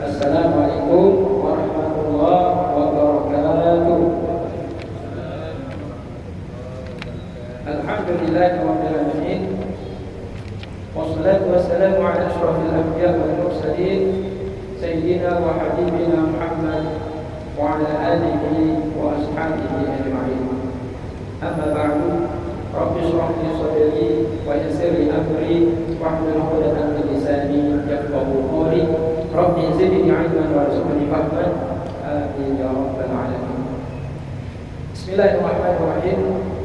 Assalamualaikum warahmatullahi wabarakatuh. Alhamdulillahirabbil alamin. Wassalatu wassalamu ala asyrafil anbiya wal mursalin sayyidina wa habibina Muhammad wa ala alihi wa ashabihi ajma'in. Amma ba'du. Rabbi shrah li sadri wa yassir li amri wahlul 'uqdatam min lisani yafqahu qawli. Rabbi zidni 'ilman warzuqni fahman. Amin ya rabbal alamin. Bismillahirrahmanirrahim.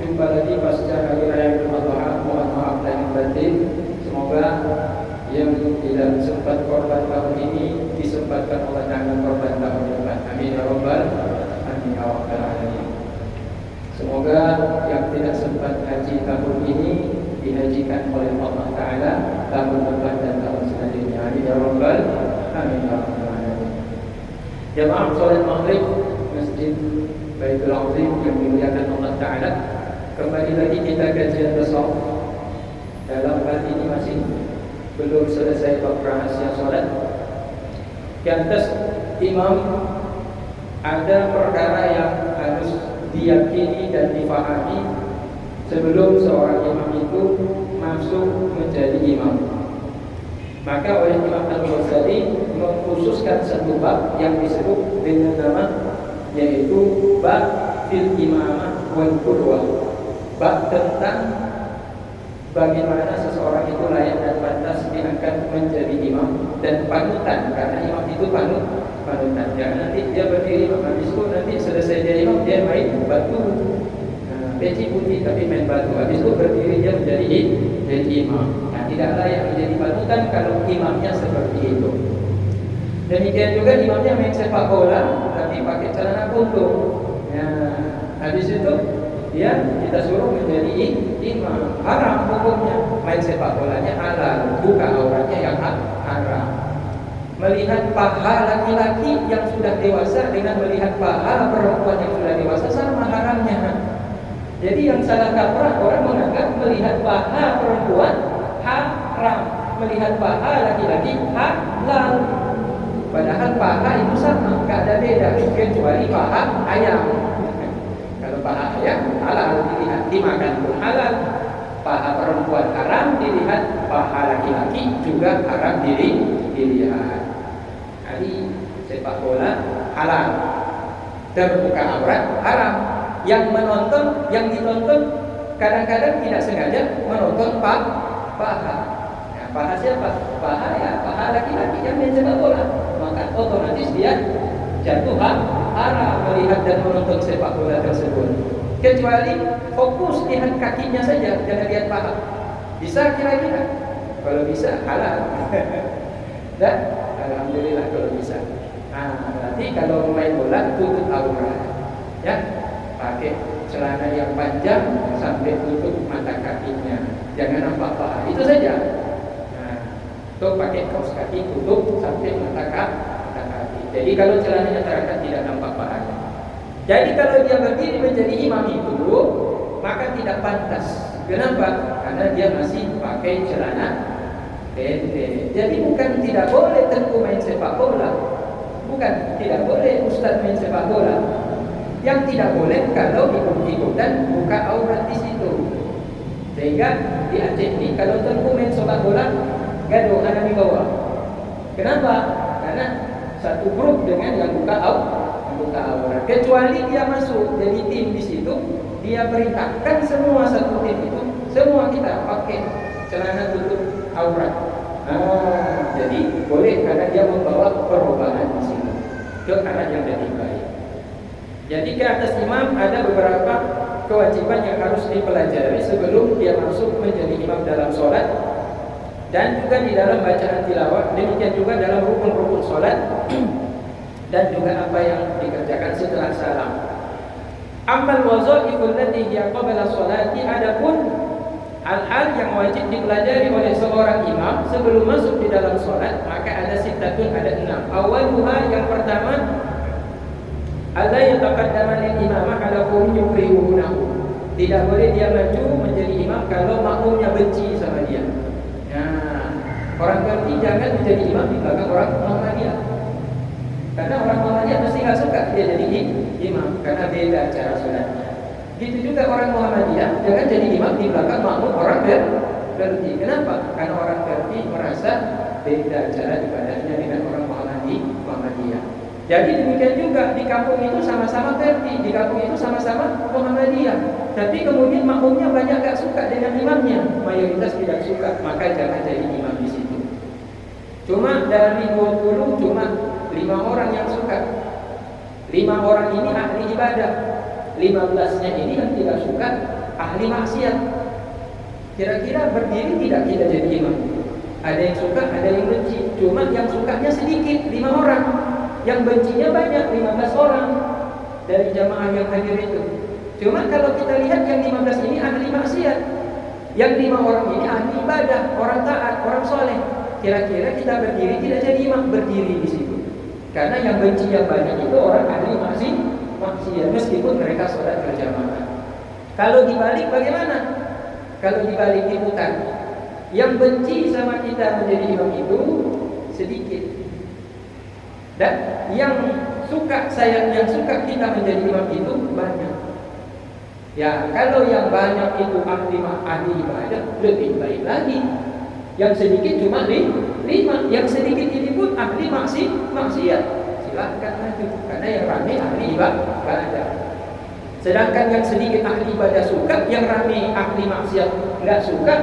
Jumpa lagi pasca hari raya Idul Adha. Mohon maaf lahir batin. Semoga yang tidak sempat korban tahun ini disempatkan Allah Ta'ala korban tahun depan. Amin ya rabbal alamin. Semoga yang tidak sempat haji tahun ini dihajikan oleh Allah Ta'ala tahun depan dan tahun selanjutnya. Amin ya rabbal alamin. Jamaah salat maghrib Masjid Baitul Azim yang dimuliakan Allah Ta'ala, kembali lagi kita kajian besok. Dalam hal ini masih belum selesai bab rahasia salat. Di atas imam ada perkara yang harus diyakini dan difahami sebelum seorang imam itu masuk menjadi imam. Maka oleh Imam Al-Ghazali mengkhususkan satu bab yang disebut dengan nama, yaitu bab fil imamah wal qudwah. Bab tentang bagaimana seseorang itu layak dan pantas diangkat menjadi imam dan panutan, karena imam itu panutan. Jangan nanti dia berdiri habis itu nanti selesai jadi imam dia main batu, peci putih tapi main batu, habis itu berdiri dia menjadi imam. Nah, tidak layak menjadi panutan kalau imamnya seperti itu. Demikian juga imamnya main sepak bola tapi pakai celana kuntung. Habis itu kita suruh menjadi imam. Haram hukumnya. Main sepak bolanya halal, buka auratnya yang haram. Melihat paha laki-laki yang sudah dewasa dengan melihat paha perempuan yang sudah dewasa sama haramnya. Jadi yang salah kaprah orang menganggap melihat paha perempuan haram, melihat paha laki-laki halal. Padahal paha itu sama, tidak ada beda kecuali paha ayam. Kalau paha ayam halal dilihat, dimakan pun halal. Paha perempuan haram dilihat, paha laki-laki juga haram dilihat. Jadi sepak bola halal, terbuka aurat haram. Yang menonton, yang ditonton kadang-kadang tidak sengaja menonton paha. Nah, paha siapa? Paha laki-laki yang main sepak bola. Maka otomatis dia jatuh haram melihat dan menonton sepak bola tersebut. Kecuali fokus lihat kakinya saja, jangan lihat paha. Bisa kira-kira? Kalau bisa halal. Dan alhamdulillah kalau bisa. Berarti kalau main bola tutup aurat, ya, pakai celana yang panjang sampai tutup mata kakinya, jangan nampak paha, itu saja. Atau pakai kaos kaki tutup sampai mata kaki. Jadi kalau celananya terangkat tidak nampak pahanya. Jadi kalau dia berdiri menjadi imam itu, maka tidak pantas. Kenapa? Karena dia masih pakai celana pendek. Jadi bukan tidak boleh tentu main sepak bola, bukan tidak boleh ustaz main sepak bola. Yang tidak boleh kalau ikut-ikutan buka aurat di situ. Sehingga di Aceh ini kalau tentu main sepak bola gaduh anak di bawah. Kenapa? Karena satu grup dengan yang buka aurat. Kecuali dia masuk jadi tim di situ, dia perintahkan semua satu tim itu, semua kita pakai celana tutup aurat. Jadi boleh karena dia membawa perubahan di situ ke arah yang lebih baik. Jadi ke atas imam ada beberapa kewajiban yang harus dipelajari sebelum dia masuk menjadi imam dalam sholat dan juga di dalam bacaan tilawah. Demikian juga dalam rukun-rukun sholat dan juga apa yang dikerjakan setelah salam. Ammal wazaiful lati hiya qabla sholati, adapun hal-hal yang wajib dipelajari oleh seorang imam sebelum masuk di dalam solat, maka ada sittatun, ada 6. Awaluha, yang pertama, alla yataqaddama lil imamah ala qawmin yukrihunahu. Tidak boleh dia maju menjadi imam kalau makmumnya benci sama dia. Nah, orang ngerti jangan menjadi imam di belakang orang Muhammadiyah. Karena orang Muhammadiyah mesti nggak suka dia jadi imam karena beda cara sholatnya. Gitu juga orang Muhammadiyah jangan jadi imam di belakang makmum orang ngerti. Kenapa? Karena orang ngerti merasa beda cara ibadahnya dengan orang Muhammadiyah. Jadi demikian juga di kampung itu sama-sama ngerti, di kampung itu sama-sama Muhammadiyah. Tapi kemudian makmumnya banyak gak suka dengan imamnya, mayoritas tidak suka, maka jangan jadi imam di situ. Cuma dari 20 cuma 5 orang yang suka. 5 orang ini ahli ibadah, 15-nya ini yang tidak suka, ahli maksiat. Kira-kira berdiri tidak kita jadi imam? Ada yang suka, ada yang benci. Cuma yang sukanya sedikit, 5 orang. Yang bencinya banyak, 15 orang dari jamaah yang hadir itu. Cuma kalau kita lihat yang 15 ini ahli maksiat, yang 5 orang ini ahli ibadah, orang taat, orang soleh. Kira-kira kita berdiri tidak jadi imam, berdiri di situ. Karena yang benci yang banyak itu orang ahli maksiat, meskipun mereka sholat berjamaah. Kalau dibalik bagaimana? Kalau dibalik diputar, yang benci sama kita menjadi imam itu sedikit, dan yang suka kita menjadi imam itu banyak. Ya, kalau yang banyak itu ahli ibadah, lebih baik lagi. Yang sedikit cuma 5, yang sedikit ini pun ahli maksiat. Silahkan maju, karena yang ramai ahli ibadah. Sedangkan yang sedikit ahli ibadah suka, yang ramai ahli maksiat nggak suka,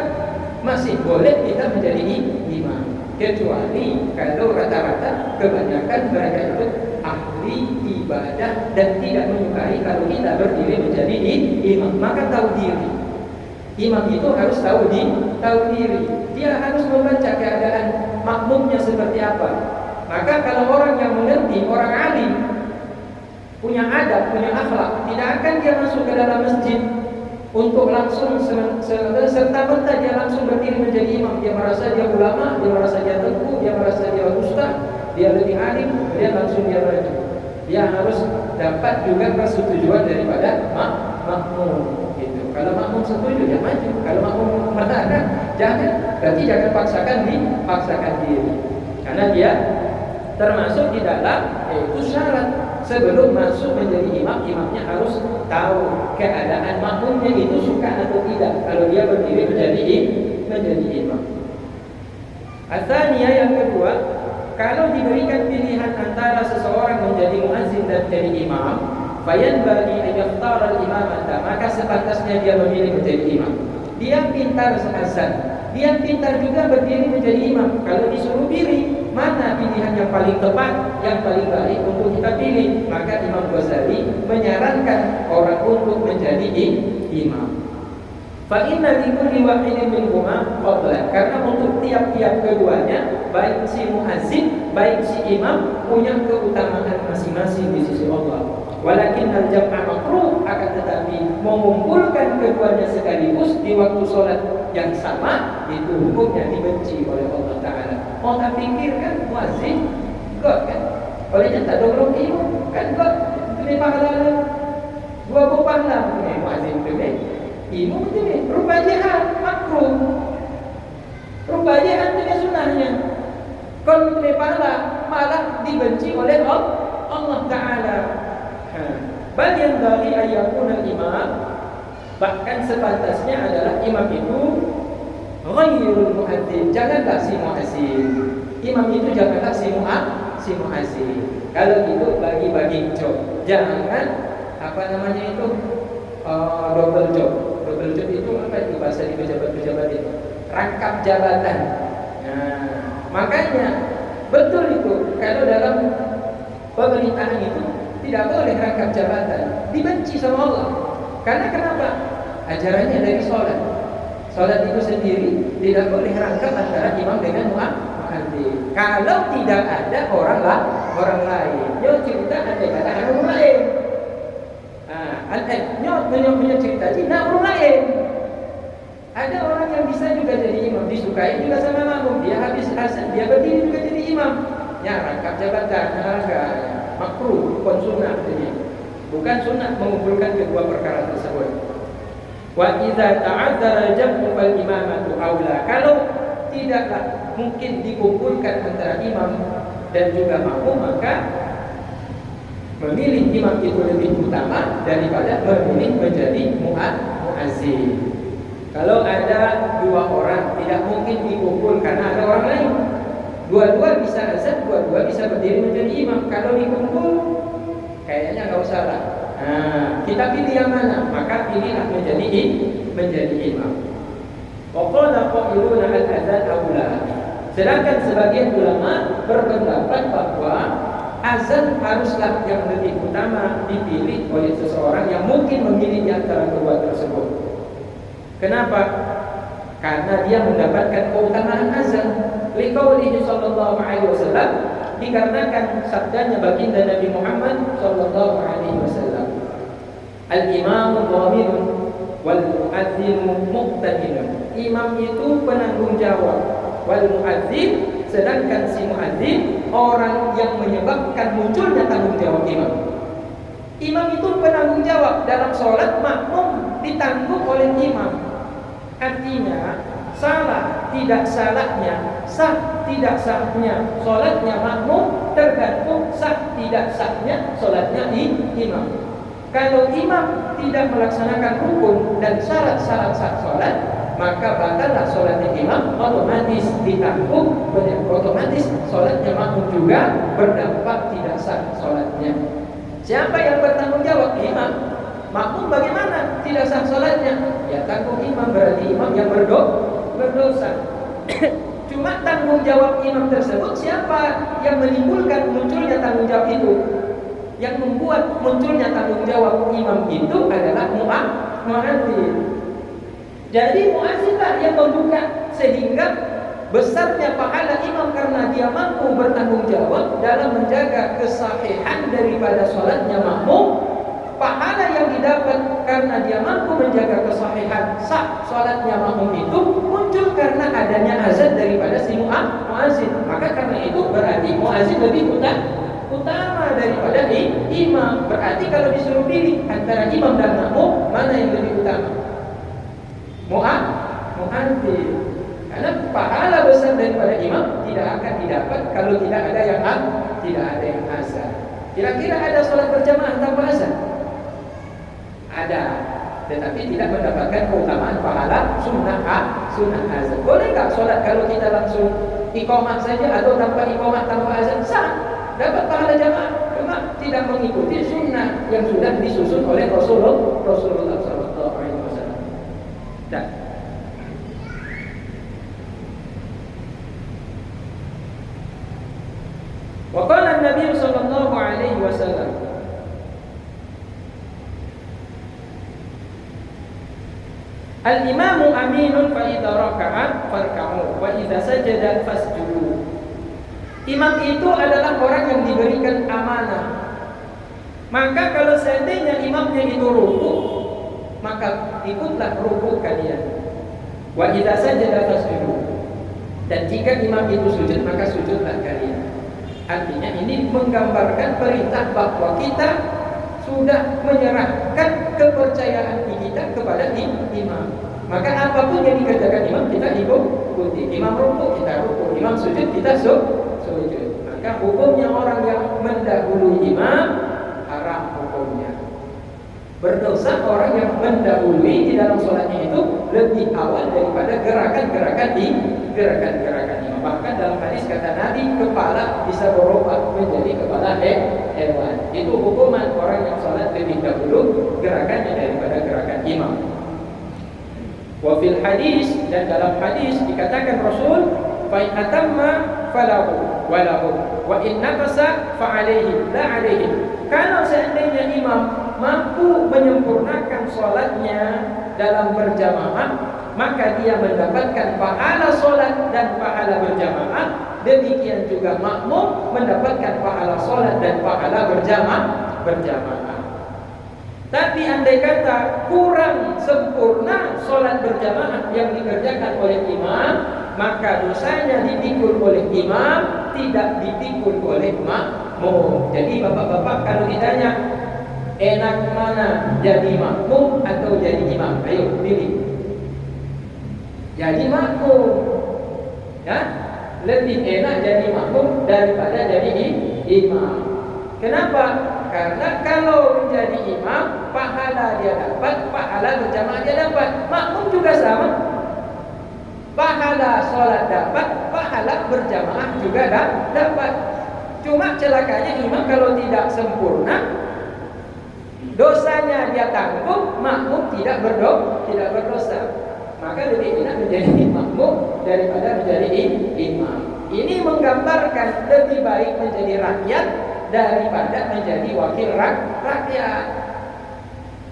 masih boleh kita menjadi imam. Kecuali kalau rata-rata kebanyakan mereka itu ahli ibadah dan tidak menyukai kalau kita berdiri menjadi imam, maka tahu diri. Imam itu harus tahu diri. Dia harus membaca keadaan makmumnya seperti apa. Maka kalau orang yang mengerti, orang alim, punya adab, punya akhlak, tidak akan dia masuk ke dalam masjid untuk langsung serta-merta dia langsung berdiri menjadi imam. Dia merasa dia ulama, dia merasa dia teguh, dia merasa dia ustaz, dia lebih alim, dia langsung dia maju. Dia harus dapat juga persetujuan daripada makmum. Gitu. Kalau makmum setuju dia maju. Kalau makmum melarang, berarti jangan paksakan diri. Karena dia termasuk di dalam yaitu syarat. Sebelum masuk menjadi imam, imamnya harus tahu keadaan makmumnya itu suka atau tidak kalau dia berdiri menjadi imam. Asalnya yang kedua, kalau diberikan pilihan antara seseorang menjadi muazzin dan menjadi imam, fayanbaghi an yakhtara al-imamata, maka sepantasnya dia memilih menjadi imam. Dia pintar azan, dia pintar juga berdiri menjadi imam. Kalau disuruh pilih mana pilihan yang paling tepat, yang paling baik untuk kita pilih, maka Imam Ghazali menyarankan orang untuk menjadi imam. Fa inna likulli wahidin minhuma fadlan, karena untuk tiap-tiap keduanya, baik si muazzin, baik si imam, punya keutamaan masing-masing di sisi Allah. Walakin al-jam'a makruh, akan tetapi mengumpulkan keduanya sekaligus di waktu sholat yang sama itu hukumnya dibenci oleh Allah Ta'ala. Mau tak pikir kan muazzin God kan, olehnya tak dorong imam kan God itu pahala 20 pahala muazzin itu imam itu rubah jihad makruh, rubah jihad itu sunnahnya. Kalau itu pahala malah dibenci oleh Allah Ta'ala. Bal yanbaghi an yakuna imam, bahkan sepantasnya adalah imam itu ghairul muadzin, janganlah si muadzin. Imam itu janganlah si muadzin. Kalau gitu bagi-bagi job, jangan apa namanya itu double job. Double job itu apa itu bahasa di pejabat-pejabat itu? Rangkap jabatan. Nah, makanya betul itu kalau dalam pemerintahan itu tidak boleh rangkap jabatan, dibenci sama Allah. Karena kenapa? Ajarannya dari sholat. Sholat itu sendiri tidak boleh rangkap antara imam dengan muadzin. Kalau tidak ada orang lain, yo cerita ada kata orang lain. Nah, Nyok cerita Cina orang lain. Ada orang yang bisa juga jadi imam, disukai juga sama makmum. Dia habis azan, dia berdiri juga jadi imam. Ya, rangkap jabatan, agak makruh, bukan sunnah jadi. Bukan sunnah mengumpulkan kedua perkara tersebut. Wa idza ta'adzara jam'u fal imamatu aula. Kalau tidaklah mungkin dikumpulkan antara imam dan juga makmum, maka memilih imam itu lebih utama daripada memilih menjadi muazzin. Kalau ada dua orang tidak mungkin dikumpul karena ada orang lain. Dua-dua bisa azan, dua-dua bisa berdiri menjadi imam. Kalau dikumpul kayaknya nggak usah lah. Nah, kita pilih yang mana? Maka pilihlah menjadi imam. Waqala qailuna al-adzan aula. Sedangkan sebagian ulama berpendapat bahwa azan haruslah yang lebih utama dipilih oleh seseorang yang mungkin memilih di antara kedua tersebut. Kenapa? Karena dia mendapatkan keutamaan azan. Liqaulihi sallallahu alaihi wasallam, dikarenakan sabdanya baginda Nabi Muhammad sallallahu alaihi wasallam, al-imamu dhaminun wal muadzinu muqtadinun. Imam itu penanggung jawab, wal muadzin, sedangkan si muadzin orang yang menyebabkan munculnya tanggung jawab imam. Imam itu penanggung jawab dalam sholat, makmum ditanggung oleh imam. Artinya salah tidak salahnya, sah tidak sahnya sholatnya makmum tergantung sah tidak sahnya sholatnya imam. Kalau imam tidak melaksanakan rukun dan syarat-syarat sah sholat, maka batallah sholatnya imam, otomatis ditanggung, otomatis sholatnya makmum juga berdampak tidak sah sholatnya. Siapa yang bertanggung jawab? Imam. Makmum bagaimana? Tidak sah sholatnya, ya tanggung imam, berarti imam yang berdosa. Cuma tanggung jawab imam tersebut, siapa yang menimbulkan munculnya tanggung jawab itu? Yang membuat munculnya tanggung jawab imam itu adalah muadzin. Jadi muazzinlah yang membuka, sehingga besarnya pahala imam karena dia mampu bertanggung jawab dalam menjaga kesahihan daripada sholatnya makmum. Pahala yang didapat karena dia mampu menjaga kesahihan sah sholatnya makmum itu muncul karena adanya azan daripada si muazzin. Maka karena itu berarti muazzin lebih utama daripada imam. Berarti kalau disuruh pilih antara imam dan makmum, mana yang lebih utama? Muazzin. Karena pahala besar daripada imam tidak akan didapat kalau tidak ada yang azan. Kira-kira ada sholat berjamaah tanpa azan? Ada, tetapi tidak mendapatkan keutamaan pahala sunnah azan. Boleh nggak sholat kalau kita langsung iqamah saja atau tanpa iqamah tanpa azan? Sah, dapat pahala jamaah. Cuma tidak mengikuti sunnah yang sudah disusun oleh Rasulullah sallallahu alaihi wasallam. Dan wa qala an-nabiy sallallahu alaihi wasallam, al-imamu aminun fa idza raka'a farka'u wa idza sajada fasjudu. Imam itu adalah orang yang diberikan amanah. Maka kalau seandainya imamnya itu ruku, maka ikutlah ruku kalian. Wa idza sajada fasjudu. Dan jika imam itu sujud, maka sujudlah kalian. Artinya ini menggambarkan perintah bahwa kita sudah menyerahkan kepercayaan kita kepada imam. Maka apapun yang dikerjakan imam kita ikuti. Imam ruku kita ruku, imam sujud kita sujud. Maka hukumnya orang yang mendahului imam haram hukumnya. Berdosa orang yang mendahului di dalam sholatnya itu lebih awal daripada gerakan-gerakan imam. Bahkan dalam hadis kata Nabi, kepala bisa berubah menjadi kepala hewan. Itu hukuman orang yang sholat lebih dahulu gerakannya daripada gerakan imam. Wa fil hadis, dan dalam hadis dikatakan Rasul, fa in atamma falahu wa lahu wa in naqasa fa alaihi la alaihi. Kalau seandainya imam mampu menyempurnakan sholatnya dalam berjamaah, maka dia mendapatkan pahala sholat dan pahala berjamaah. Demikian juga makmum mendapatkan pahala sholat dan pahala berjamaah. Tapi andai kata kurang sempurna sholat berjamaah yang dikerjakan oleh imam, maka dosanya dipikul oleh imam, tidak dipikul oleh makmum. Jadi bapak-bapak kalau ditanya enak mana, jadi makmum atau jadi imam? Ayo pilih. Jadi makmum, ya, lebih enak jadi makmum daripada jadi imam. Kenapa? Karena kalau menjadi imam, pahala dia dapat, pahala berjamaah dia dapat. Makmum juga sama. Pahala sholat dapat, pahala berjamaah juga dapat. Cuma celakanya imam kalau tidak sempurna, dosanya dia tanggung, makmum tidak berdosa. Maka lebih enak menjadi makmum daripada menjadi imam. Ini menggambarkan lebih baik menjadi rakyat daripada menjadi wakil rakyat.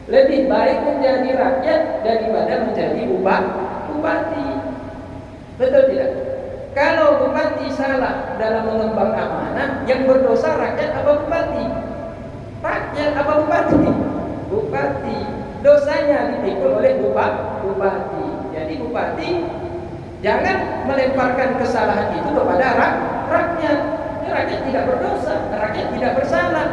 Lebih baik menjadi rakyat daripada menjadi bupati. Betul tidak? Kalau bupati salah dalam mengemban amanah, yang berdosa rakyat apa bupati? Rakyat apa bupati? Bupati. Dosanya dipikul oleh bupati. Jadi bupati jangan melemparkan kesalahan itu kepada rakyat. Rakyat tidak berdosa, rakyat tidak bersalah.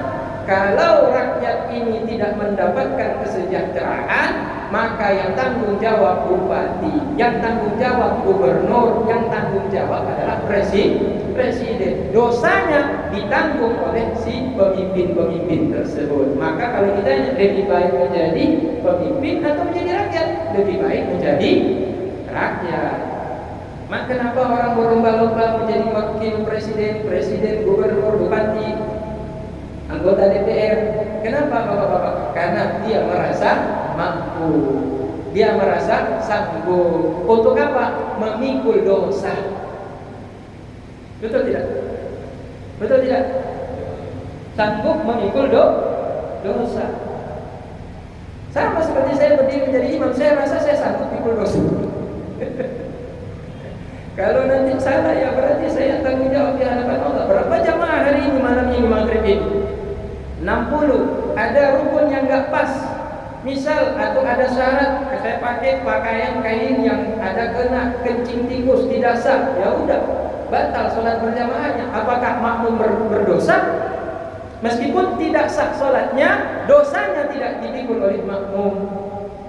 Kalau rakyat ini tidak mendapatkan kesejahteraan, maka yang tanggung jawab bupati, yang tanggung jawab gubernur, yang tanggung jawab adalah presiden. Dosanya ditanggung oleh si pemimpin-pemimpin tersebut. Maka kalau kita lebih baik menjadi pemimpin atau menjadi rakyat, lebih baik menjadi rakyat. Maka kenapa orang berlomba-lomba menjadi wakil presiden, gubernur, bupati, anggota DPR? Kenapa bapak-bapak? Karena dia merasa mampu, dia merasa sanggup. Untuk apa? Memikul dosa. Betul tidak? Betul tidak? Sanggup memikul dosa. Sama seperti saya berdiri menjadi imam, saya rasa saya sanggup memikul dosa. Kalau nanti salah, ya berarti saya tanggung jawab di hadapan Allah. Berapa jamaah hari ini malam ini maghrib ini? 60. Ada rukun yang enggak pas. Misal atau ada syarat, saya pakai pakaian kain yang ada kena kencing tikus tidak sah, ya udah batal sholat berjamaahnya. Apakah makmum berdosa? Meskipun tidak sah sholatnya, dosanya tidak dipikul oleh makmum.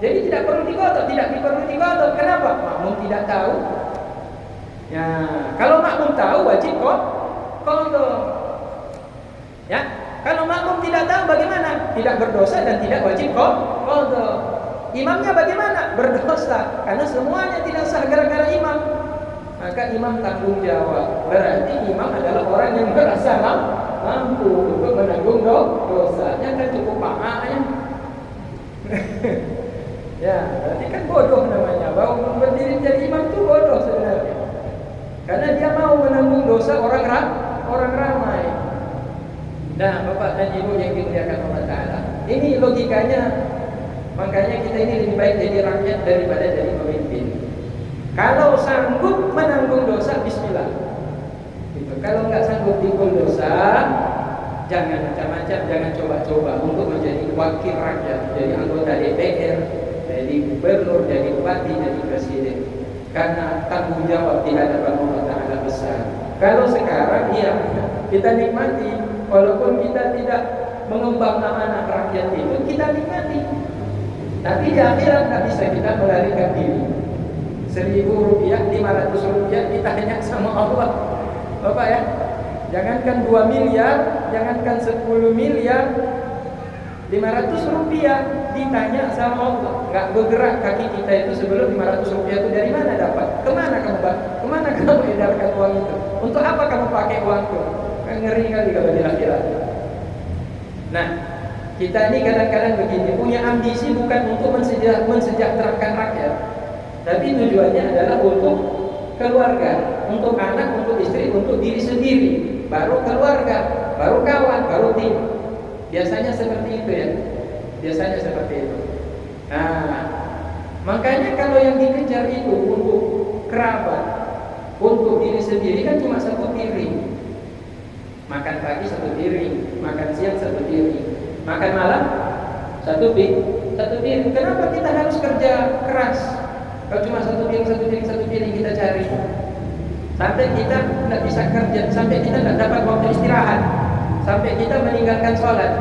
Jadi tidak perlu dikodok. Kenapa? Makmum tidak tahu. Ya, kalau makmum tahu wajib kodok. Ya, kalau makmum tidak tahu bagaimana? Tidak berdosa dan tidak wajib kodok. Imamnya bagaimana? Berdosa karena semuanya tidak sah gara-gara imam. Maka imam tanggung jawab. Berarti imam adalah orang yang merasa mampu untuk menanggung dosanya, kan cukup pahamnya. Ya, berarti kan bodoh namanya. Bahwa berdiri jadi imam itu bodoh sebenarnya. Karena dia mau menanggung dosa orang ramai. Nah, Bapak dan Ibu yang dimuliakan Allah Ta'ala, ini logikanya. Makanya kita ini lebih baik jadi rakyat daripada jadi pemimpin. Kalau sanggup menanggung dosa, bismillah. Gitu. Kalau nggak sanggup pikul dosa, jangan macam-macam, jangan coba-coba untuk menjadi wakil rakyat, jadi anggota DPR, jadi gubernur, jadi bupati, jadi presiden. Karena tanggung jawab di hadapan Allah Ta'ala besar. Kalau sekarang ya kita nikmati, walaupun kita tidak mengembang amanah rakyat itu, kita nikmati. Tapi di akhirat tak bisa kita melarikan diri. 1.000 rupiah, 500 rupiah ditanya sama Allah. Bapak ya, jangankan 2 miliar, jangankan 10 miliar, 500 rupiah ditanya sama Allah. Gak bergerak kaki kita itu sebelum 500 rupiah itu dari mana dapat? Kemana kamu edarkan uang itu? Untuk apa kamu pakai uang itu? Kan ngeri kali kalau di akhirat. Nah, kita ini kadang-kadang begini, punya ambisi bukan untuk mensejahterakan rakyat, tapi tujuannya adalah untuk keluarga, untuk anak, untuk istri, untuk diri sendiri, baru keluarga, baru kawan, baru tim. Biasanya seperti itu ya. Biasanya seperti itu. Nah, makanya kalau yang dikejar itu untuk kerabat, untuk diri sendiri kan cuma 1 piring. Makan pagi 1 piring, makan siang 1 piring, makan malam satu piring. Kenapa kita harus kerja keras? Kalau cuma satu piring kita cari, sampai kita tidak bisa kerja, sampai kita tidak dapat waktu istirahat, sampai kita meninggalkan sholat.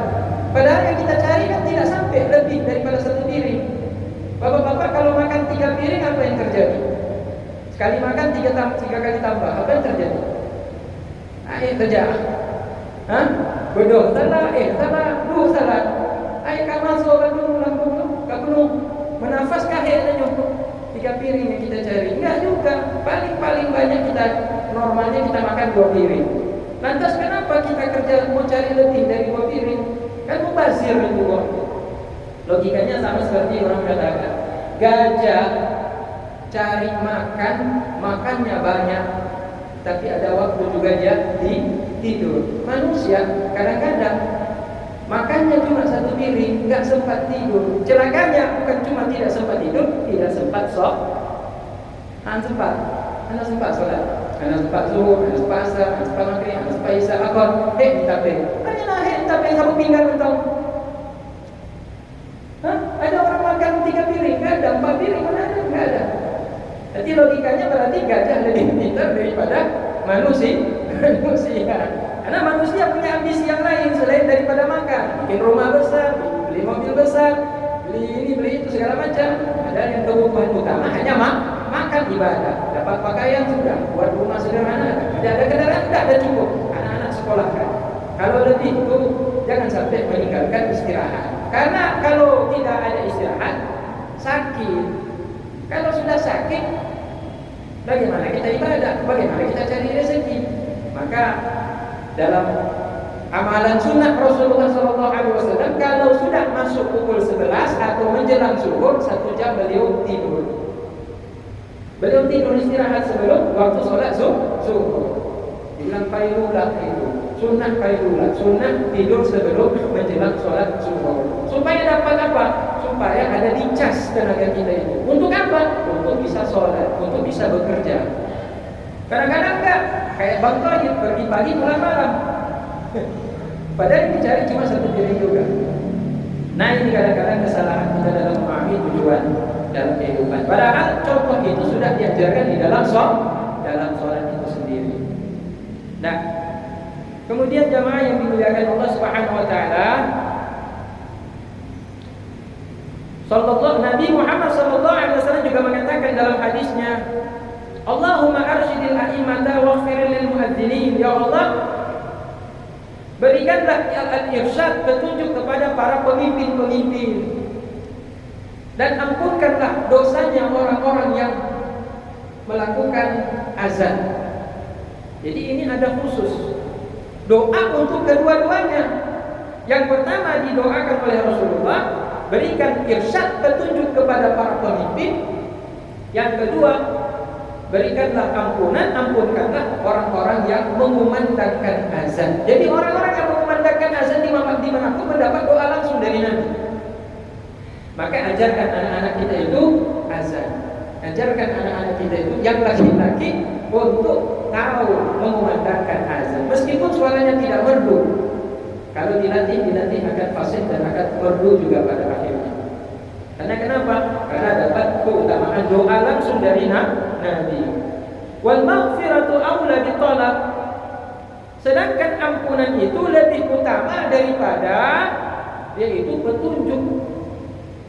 Padahal yang kita cari kan tidak sampai lebih daripada satu piring. Bapak-bapak kalau makan 3 piring apa yang terjadi? Sekali makan 3 kali tambah, apa yang terjadi? Kerja. Bodoh, salah, salah. Masuk penuh. Menafas kahnya nyukup 3 piring yang kita cari. Enggak juga. Paling banyak kita normalnya kita makan 2 piring. Lantas kenapa kita kerja mau cari lebih dari 2 piring? Kan mubazir itu kok. Logikanya sama seperti orang katakan, gajah cari makan, makannya banyak, tapi ada waktu juga dia tidur. Manusia kadang-kadang makannya cuma 1 piring, nggak sempat tidur. Celakanya bukan cuma tidak sempat tidur, tidak sempat Anda sempat sholat, Anda sempat zuhur, Anda sempat asar, Anda sempat maghrib, Anda sempat isya, akor. Tapi kamu pinggang entah. Ada orang makan 3 piring, nggak ada 4 piring, mana ada? Nggak ada. Jadi logikanya berarti gajah lebih pintar daripada manusia. Karena manusia punya ambisi yang lain selain daripada makan. Bikin rumah besar, beli mobil besar, beli ini, beli itu, segala macam. Ada yang kebutuhan utama hanya makan, ibadah. Dapat pakaian sudah, buat rumah sederhana. Ada kendaraan, tidak ada cukup. Anak-anak sekolah kan. Kalau lebih itu jangan sampai meninggalkan istirahat. Karena kalau tidak ada istirahat, sakit. Kalau sudah sakit, bagaimana kita ibadah? Bagaimana kita cari rezeki? Maka dalam amalan sunnah Rasulullah SAW, kalau sudah masuk pukul 11 atau menjelang zuhur, 1 jam beliau tidur. Beliau tidur istirahat sebelum waktu sholat zuhur. Bilang qailulah itu, sunnah qailulah, sunnah tidur sebelum menjelang sholat zuhur. Supaya dapat apa? Supaya ada dicas tenaga kita itu. Untuk apa? Untuk bisa sholat, untuk bisa bekerja. Kadang-kadang enggak, kayak Bang Toyib, pergi pagi pulang malam. Padahal yang dicari cuma 1 piring juga. Nah ini kadang-kadang kesalahan kita dalam memahami tujuan dalam kehidupan. Padahal contoh itu sudah diajarkan di dalam sholat itu sendiri. Nah, kemudian jamaah yang dimuliakan Allah Subhanahu wa taala, Nabi Muhammad sallallahu alaihi wasallam juga mengatakan dalam hadisnya, Allahumma arsyidil a'immata waghfir lil muadzinin. Ya Allah, berikanlah al-irsyad, petunjuk kepada para pemimpin-pemimpin, dan ampunkanlah dosanya orang-orang yang melakukan azan. Jadi ini ada khusus doa untuk kedua-duanya. Yang pertama didoakan oleh Rasulullah, berikan irsyad, petunjuk kepada para pemimpin. Yang kedua, berikanlah ampunan, ampunkanlah orang-orang yang mengumandangkan azan. Jadi orang-orang yang mengumandangkan azan dimanapun mendapat doa langsung dari Nabi. Maka ajarkan anak-anak kita itu azan. Ajarkan anak-anak kita itu yang laki-laki untuk tahu mengumandangkan azan. Meskipun suaranya tidak merdu, kalau dilatih akan fasih dan akan merdu juga pada akhirnya. Karena kenapa? Karena dapat keutamaan doa langsung dari Nabi. Wal maghfiratu aula bithalab. Sedangkan ampunan itu lebih utama daripada yaitu petunjuk.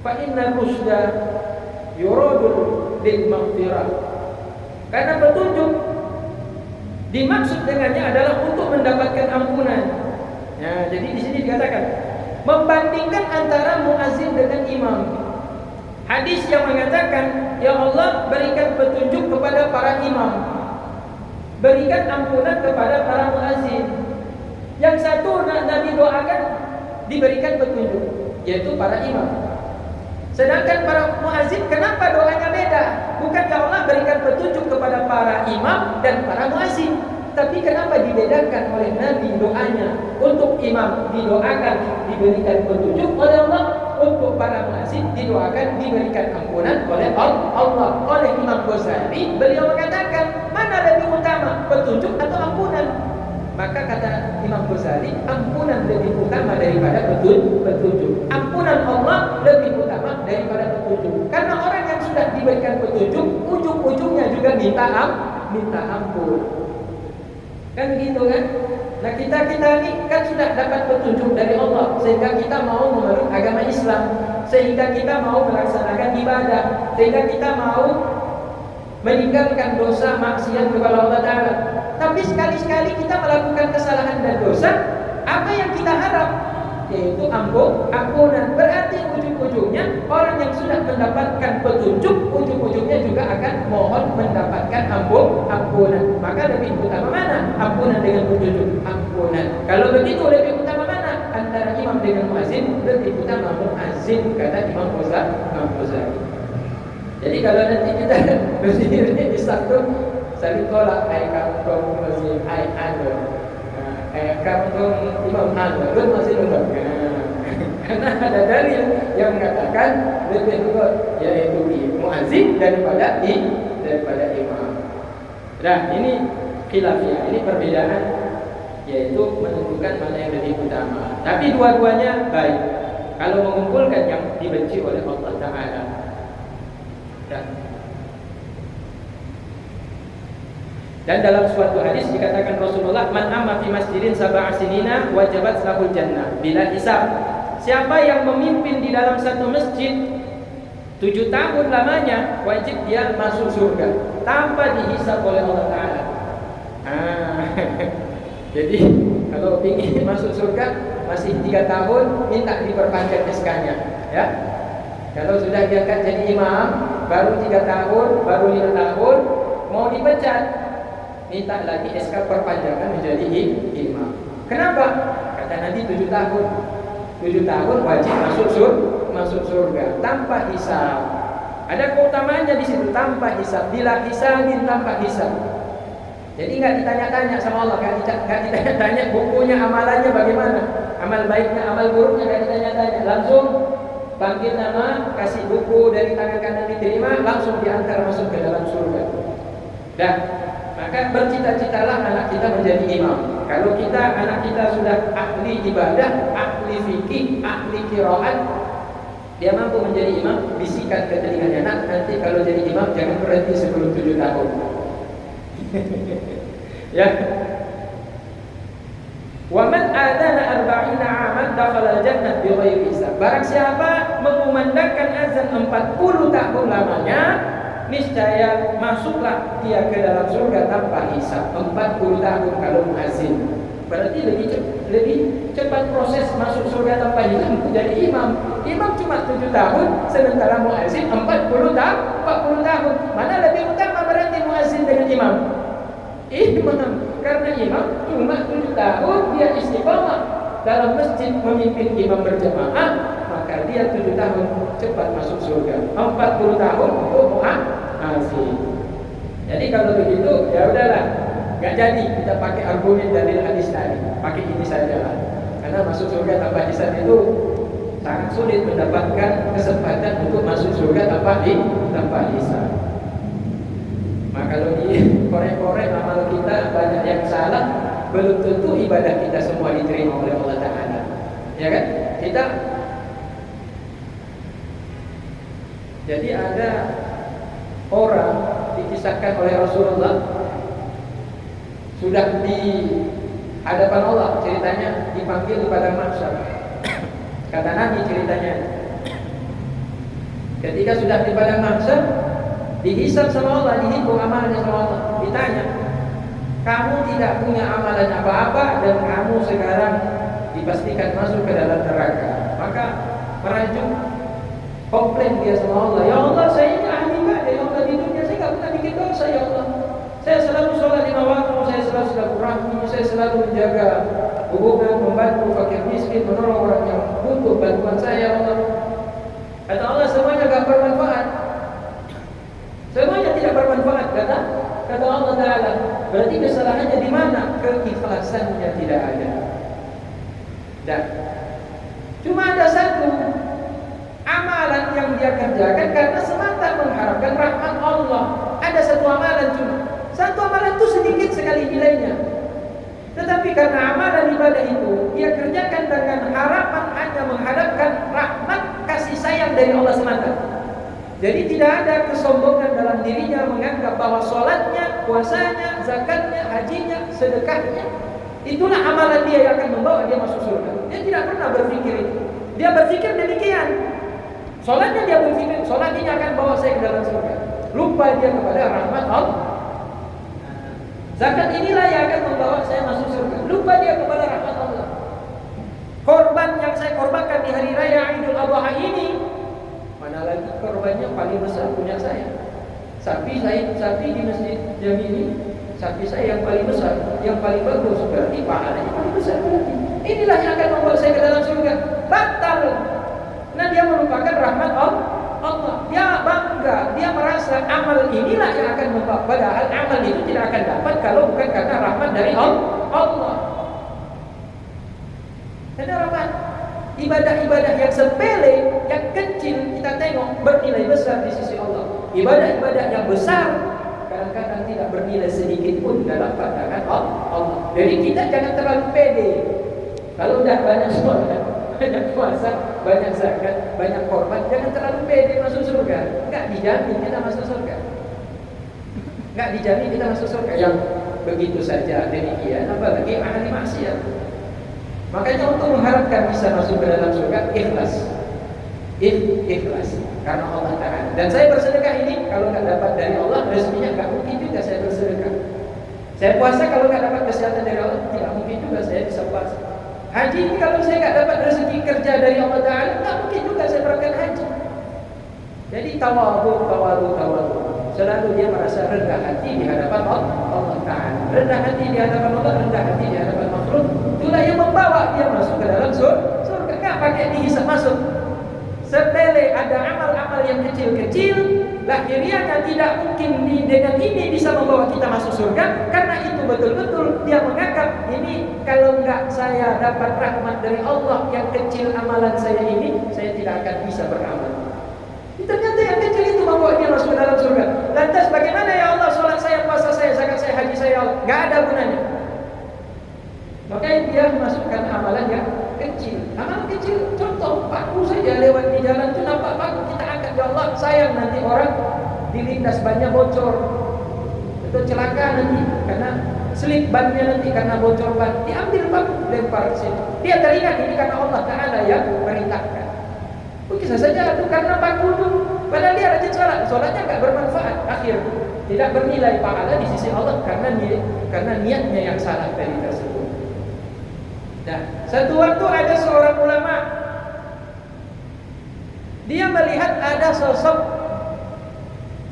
Fa inna rusda yuradul lil maghfirah. Karena petunjuk dimaksud dengannya adalah untuk mendapatkan ampunan. Nah, jadi di sini dikatakan membandingkan antara muazin dengan imam. Hadis yang mengatakan, ya Allah berikan petunjuk kepada para imam, berikan ampunan kepada para muazin. Yang satu Nabi doakan diberikan petunjuk, yaitu para imam. Sedangkan para muazin, kenapa doanya beda? Bukan ya Allah berikan petunjuk kepada para imam dan para muazin, tapi kenapa dibedakan oleh Nabi doanya? Untuk imam didoakan diberikan petunjuk oleh Allah, untuk para muazin didoakan diberikan ampunan oleh Allah. Oleh Imam Ghazali, beliau mengatakan mana lebih utama, petunjuk atau ampunan? Maka kata Imam Imam Ghazali, ampunan lebih utama daripada petunjuk. Ampunan Allah lebih utama daripada petunjuk. Karena orang yang sudah diberikan petunjuk, ujung-ujungnya juga minta ampun. Kan gitu kan? Nah kita ini kan sudah dapat petunjuk dari Allah, sehingga kita mau memeluk agama Islam, sehingga kita mau melaksanakan ibadah, sehingga kita mau meninggalkan dosa maksiat kepada Allah Ta'ala. Tapi sekali-sekali kita melakukan kesalahan dan dosa, apa yang kita harap? Yaitu ampunan. Berarti ujung-ujungnya orang yang sudah mendapatkan petunjuk, ujung-ujungnya juga akan mohon mendapatkan ampunan. Maka lebih utama mana? Ampunan dengan petunjuk. Ampunan. Kalau begitu lebih utama mana? Antara imam dengan muazzin, lebih utama muazzin, kata Imam Ghazali. Jadi kalau nanti kita berdiri di satu saling tolak, ai kantong masih ai kantong imam lu masih nonton. Karena ada dalil yang mengatakan lebih kuat yaitu muazzin daripada imam. Nah ini khilafiyah, ini perbedaan, yaitu menentukan mana yang lebih utama. Tapi dua-duanya baik kalau mengumpulkan yang dibenci oleh Allah Ta'ala. Dan dalam suatu hadis dikatakan Rasulullah, man amma fi masjidin sab'a sinina wajabat lahul jannah bila hisab. Siapa yang memimpin di dalam satu masjid 7 tahun lamanya, wajib dia masuk surga tanpa dihisab oleh Allah Ta'ala. Jadi kalau ingin masuk surga masih 3 tahun, minta diperpanjang SK-nya, ya. Kalau sudah diangkat jadi imam, baru 3 tahun, baru 5 tahun, mau dipecat, minta lagi SK perpanjangan menjadi imam. Kenapa? Kata Nabi 7 tahun. 7 tahun wajib masuk surga tanpa hisab. Ada keutamaannya di situ, tanpa hisab. Bila hisabin, tanpa hisab. Jadi nggak ditanya-tanya sama Allah, nggak ditanya-tanya bukunya, amalannya bagaimana, amal baiknya, amal buruknya, nggak ditanya-tanya. Langsung panggil nama, kasih buku dari tangan kanan diterima, langsung diantar masuk ke dalam surga. Dan maka bercita-citalah anak kita menjadi imam. Kalau anak kita sudah ahli ibadah, ahli fikih, ahli qiraat, dia mampu menjadi imam, bisikan ke telinganya, nak, nanti kalau jadi imam jangan berhenti sebelum 7 tahun. Ya. Wa man adana 40 aman dakhala jannah bi ghairi hisab. Barang siapa mengumandangkan azan 40 tahun lamanya, niscaya masuklah dia ke dalam surga tanpa hisab. 40 tahun kalau muazzin. Berarti lebih cepat proses masuk surga tanpa hisab menjadi imam. Imam cuma 7 tahun, sementara muazzin 40 tahun. Mana lebih utama berarti muazzin dengan imam? Imam. Karena imam cuma 7 tahun, dia istiqamah dalam masjid memimpin imam berjamaah, maka dia 7 tahun cepat masuk surga. 40 tahun untuk muazzin. Jadi kalau begitu ya udahlah, nggak jadi kita pakai argumen dalil hadis tadi, pakai ini saja lah. Karena masuk surga tanpa hisab itu sangat sulit mendapatkan kesempatan untuk masuk surga tanpa hisab. Maka kalau dikorek-korek amal kita banyak yang salah, belum tentu ibadah kita semua diterima oleh Allah Ta'ala. Ya kan? Jadi ada orang dikisahkan oleh Rasulullah sudah di hadapan Allah, ceritanya dipanggil di padang mahsyar. Kata Nabi ceritanya, ketika sudah di padang mahsyar, dihisab sama Allah, dihitung amalnya sama Allah, ditanya, kamu tidak punya amalan apa-apa dan kamu sekarang dipastikan masuk ke dalam neraka. Maka merajuk, komplain dia sama Allah, ya Allah, saya ini ahli ibadah, ya Allah, di dunia saya nggak pernah bikin dosa, ya Allah. Saya selalu sholat 5 waktu, saya selalu silaturahmi, saya selalu menjaga hubungan, membantu fakir miskin, menolong orang yang butuh bantuan saya, ya Allah. Kata Allah, semuanya gak bermanfaat. Semuanya tidak bermanfaat, kata Allah Ta'ala. Berarti kesalahannya di mana? Keikhlasannya tidak ada. Dan cuma ada satu amalan yang dia kerjakan karena semata mengharapkan rahmat Allah. Ada satu amalan cuma. Satu amalan itu sedikit sekali nilainya. Tetapi Tapi karena amalan ibadah itu dia kerjakan dengan harapan hanya mengharapkan rahmat kasih sayang dari Allah semata. Jadi tidak ada kesombongan dalam dirinya menganggap bahwa sholatnya, puasanya, zakatnya, hajinya, sedekahnya itulah amalan dia yang akan membawa dia masuk surga. Dia tidak pernah berpikir itu. Dia berpikir demikian. Sholatnya dia berpikir, sholat ini akan bawa saya ke dalam surga. Lupa dia kepada rahmat Allah. Zakat inilah yang akan membawa saya masuk surga. Lupa dia kepada rahmat Allah. Korban yang saya korbankan di hari raya Idul Adha ini, mana lagi korbannya paling besar punya saya. Sapi di masjid jami ini, sapi saya yang paling besar, yang paling bagus, berarti pahalanya paling besar berarti. Inilah yang akan membawa saya ke dalam surga. Batal. Nah dia melupakan rahmat Allah. Dia bangga, dia merasa amal inilah yang akan membawa. Padahal amal itu tidak akan dapat kalau bukan karena rahmat dari Allah. Karena rahmat. Ibadah-ibadah yang sepele, yang kecil kita tengok bernilai besar di sisi Allah. Ibadah-ibadah yang besar kadang-kadang tidak bernilai sedikit pun dalam pandangan Allah. Jadi kita jangan terlalu pede. Kalau udah banyak sholat, banyak puasa, banyak zakat, banyak korban, jangan terlalu pede masuk surga. Enggak dijamin kita masuk surga. Enggak dijamin kita masuk surga. Yang begitu saja demikian, apalagi ahli maksiat. Makanya untuk mengharapkan bisa masuk ke dalam surga, ikhlas. Ikhlas karena Allah Ta'ala. Dan saya bersedekah ini kalau nggak dapat dari Allah, rezekinya nggak mungkin juga saya bersedekah. Saya puasa kalau nggak dapat kesehatan dari Allah, tidak mungkin juga saya bisa puasa. Haji ini kalau saya nggak dapat rezeki kerja dari Allah Ta'ala, nggak mungkin juga saya berangkat haji. Jadi tawadhu. Selalu dia merasa rendah hati di hadapan Allah Ta'ala. Rendah hati di hadapan Allah, rendah hati di hadapan makhluk. Itulah yang membawa dia masuk ke dalam surga. Nggak pakai dihisap masuk. Sepele, ada amal-amal yang kecil-kecil, lahiriahnya tidak mungkin dengan ini bisa membawa kita masuk surga. Karena itu betul-betul dia menganggap ini kalau enggak saya dapat rahmat dari Allah, yang kecil amalan saya ini, saya tidak akan bisa beramal. Ternyata yang kecil itu membawa dia masuk ke dalam surga. Lantas bagaimana ya Allah, sholat saya, puasa saya, zakat saya, haji saya, Allah? Nggak ada gunanya. Makanya dia masukkan amalan yang kecil. Amal kecil, contoh paku saja lewat di jalan itu nampak paku, kita angkat ya Allah, sayang nanti orang dilindas bannya bocor atau celaka nanti karena selip bannya nanti karena bocor ban, diambil paku lempar ke sini. Dia teringat ini karena Allah Ta'ala yang perintahkan. Bisa saja itu karena paku itu, padahal dia rajin sholatnya nggak bermanfaat, akhir tidak bernilai pahala di sisi Allah karena niatnya yang salah dari tersebut. Nah, satu waktu ada seorang ulama, dia melihat ada sosok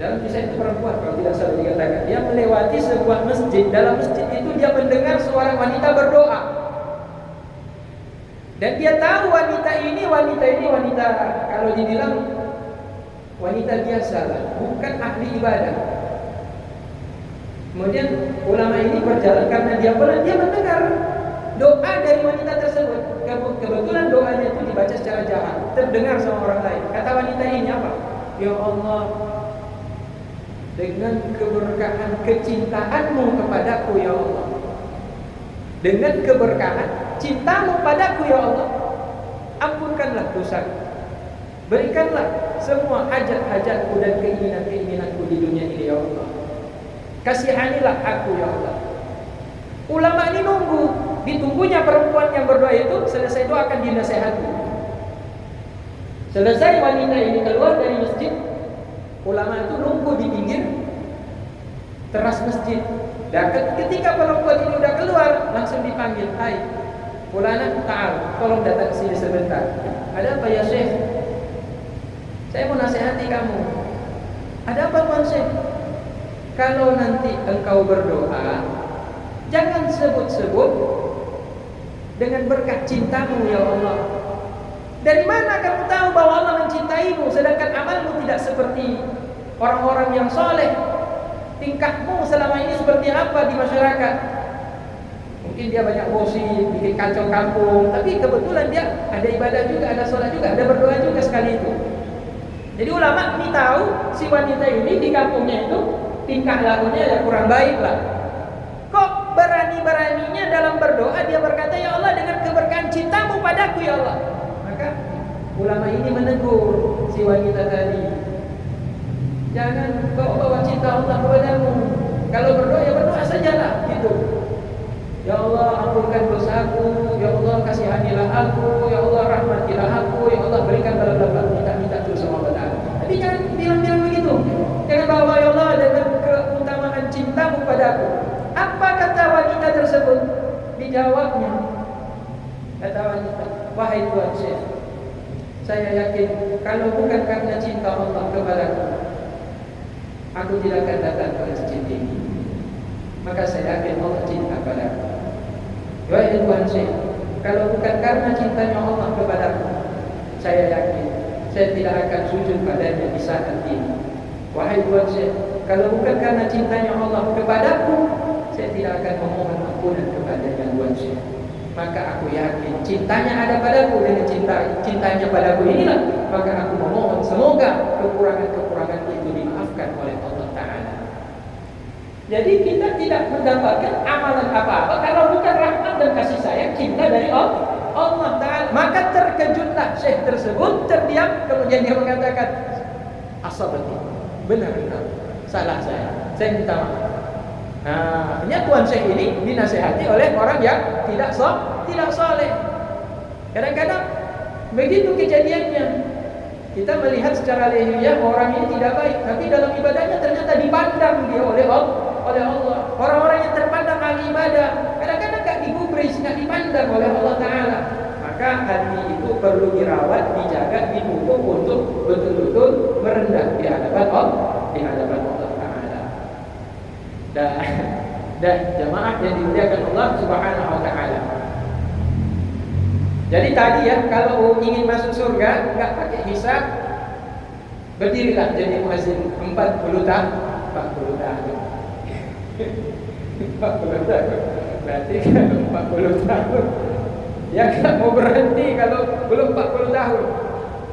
dalam kisah itu perempuan kalau tidak salah dikatakan, dia melewati sebuah masjid. Dalam masjid itu dia mendengar seorang wanita berdoa, dan dia tahu wanita ini kalau dibilang wanita biasa lah, bukan ahli ibadah. Kemudian ulama ini berjalan karena dia mendengar doa dari wanita tersebut. Kebetulan doanya itu dibaca secara jahat, terdengar sama orang lain. Kata wanita ini apa? Ya Allah, dengan keberkahan kecintaanmu kepadaku ya Allah, dengan keberkahan cintamu padaku ya Allah, ampunkanlah dosaku, berikanlah semua hajat-hajatku dan keinginan-keinginanku di dunia ini ya Allah, kasihanilah aku ya Allah. Ulama ini nunggu, ditunggunya perempuan yang berdoa itu selesai doa akan dinasehati. Selesai wanita ini keluar dari masjid, ulama itu nunggu di pinggir teras masjid. Dan ketika perempuan ini udah keluar, langsung dipanggil, hai fulana, ta'al, tolong datang ke sini sebentar. Ada apa ya Syekh? Saya mau nasihati kamu. Ada apa Tuan Syekh? Kalau nanti engkau berdoa, jangan sebut-sebut dengan berkat cintamu ya Allah. Dari mana kamu tahu bahwa Allah mencintaimu sedangkan amalmu tidak seperti orang-orang yang soleh? Tingkahmu selama ini seperti apa di masyarakat? Mungkin dia banyak gosip, bikin kacau kampung, tapi kebetulan dia ada ibadah juga, ada sholat juga, ada berdoa juga sekali itu. Jadi ulama ini tahu si wanita ini di kampungnya itu tingkah lakunya ya kurang baik lah. Kok berani-beraninya dalam berdoa dia berkata, ya Allah, dengan keberkahan cintamu padaku ya Allah. Maka ulama ini menegur si wanita tadi, jangan bawa-bawa cinta Allah kepadamu. Kalau berdoa ya berdoa sajalah gitu. Ya Allah, ampunkan dosaku, ya Allah kasihanilah aku, ya Allah rahmatilah aku, ya Allah berikan bala-bala, minta terus sama Allah. Tapi jangan bilang-bilang begitu. Jangan bawa, ya Allah dengan keutamaan cintamu padaku. Apa kata wanita tersebut? Dijawabnya, kata wanita, wahai Tuhan Syekh, saya yakin kalau bukan karena cinta Allah kepadaku, aku tidak akan datang ke masjid ini. Maka saya yakin Allah cinta padaku. Wahai Tuhan Syekh, kalau bukan karena cintanya Allah kepadaku, saya yakin saya tidak akan sujud padanya di saat ini. Wahai Tuhan Syekh, kalau bukan karena cintanya Allah kepadaku, saya tidak akan memohon ampunan kepadanya Tuhan Syekh. Maka aku yakin cintanya ada padaku, dengan cintanya padaku inilah, maka aku memohon semoga kekurangan-kekurangan itu dimaafkan oleh Allah Ta'ala. Jadi kita tidak mendapatkan amalan apa-apa kalau bukan rahmat dan kasih sayang cinta dari Allah Ta'ala. Maka terkejutlah Syekh tersebut, terdiam, kemudian dia mengatakan, asabati, benar, salah saya minta maaf. Nah, akhirnya Tuan Syekh ini dinasihati oleh orang yang tidak soleh. Kadang-kadang begitu kejadiannya. Kita melihat secara lahiriah orang ini tidak baik, tapi dalam ibadahnya ternyata dipandang dia oleh Allah. Orang-orang yang terpandang ahli ibadah kadang-kadang gak digubris, gak dipandang oleh Allah Ta'ala. Maka hati itu perlu dirawat, dijaga, dipupuk untuk betul-betul merendah di hadapan Allah Ta'ala. Dan jamaah yang dimuliakan Allah Subhanahu Wa Ta'ala. Jadi tadi ya, kalau ingin masuk surga nggak pakai hisab, berdirilah jadi muazzin 40 tahun. 40 tahun. Berarti kalau 40 tahun dia nggak mau berhenti kalau belum 40 tahun.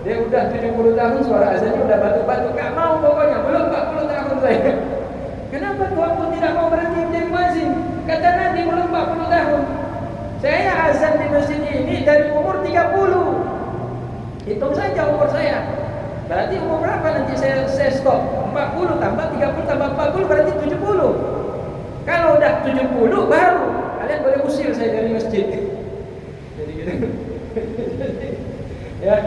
Dia udah 70 tahun suara azannya udah batuk-batuk, nggak mau pokoknya, belum 40 tahun saya. Kenapa Tuhan pun tidak mau berhenti menjadi muazzin? Kata Nabi belum 40 tahun. Saya azan di masjid ini dari umur 30. Hitung saja umur saya. Berarti umur berapa nanti saya stop? 40 tambah 30 tambah 40 berarti 70. Kalau udah 70 baru kalian boleh usir saya dari masjid. Jadi gitu. Ya,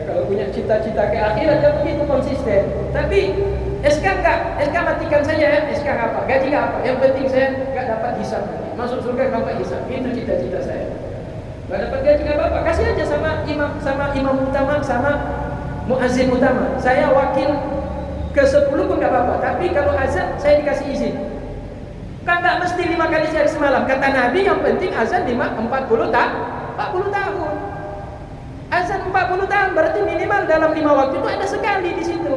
kalau punya cita-cita ke akhirat ya begitu konsisten. Tapi SK enggak, SK matikan saja ya. SK apa? Gaji apa? Yang penting saya enggak dapat hisab nanti. Masuk surga enggak dapat hisab. Itu cita-cita saya. Enggak dapat gaji enggak apa-apa. Kasih aja sama imam utama, sama muazzin utama. Saya wakil ke 10 pun enggak apa-apa. Tapi kalau azan saya dikasih izin. Kan enggak mesti 5 kali sehari semalam. Kata Nabi yang penting azan 40 tahun. Azan 40 tahun berarti minimal dalam 5 waktu itu ada sekali di situ.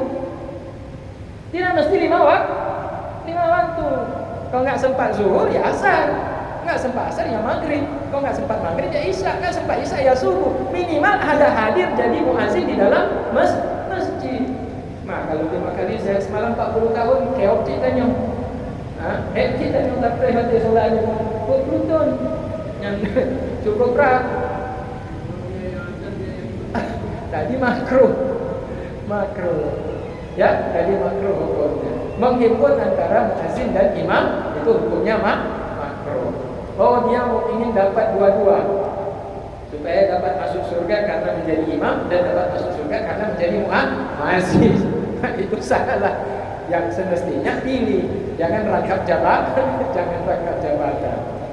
Tidak mesti 5 waktu. Kalau nggak sempat zuhur ya asar, nggak sempat asar ya maghrib. Kalau nggak sempat maghrib ya isya, nggak sempat isya ya subuh. Minimal ada hadir jadi muazzin di dalam masjid. Nah kalau 5 kali saya semalam 40 tahun keok ceritanya. Ceritanya tak hati soalnya Pluton yang cukup berat. Tadi makruh. Ya, tadi makruh hukumnya. Menghimpun antara muazzin dan imam itu hukumnya makruh. Oh, dia ingin dapat dua-dua. Supaya dapat masuk surga karena menjadi imam dan dapat masuk surga karena menjadi muazzin. Itu salah. Yang semestinya pilih, jangan rangkap jabatan,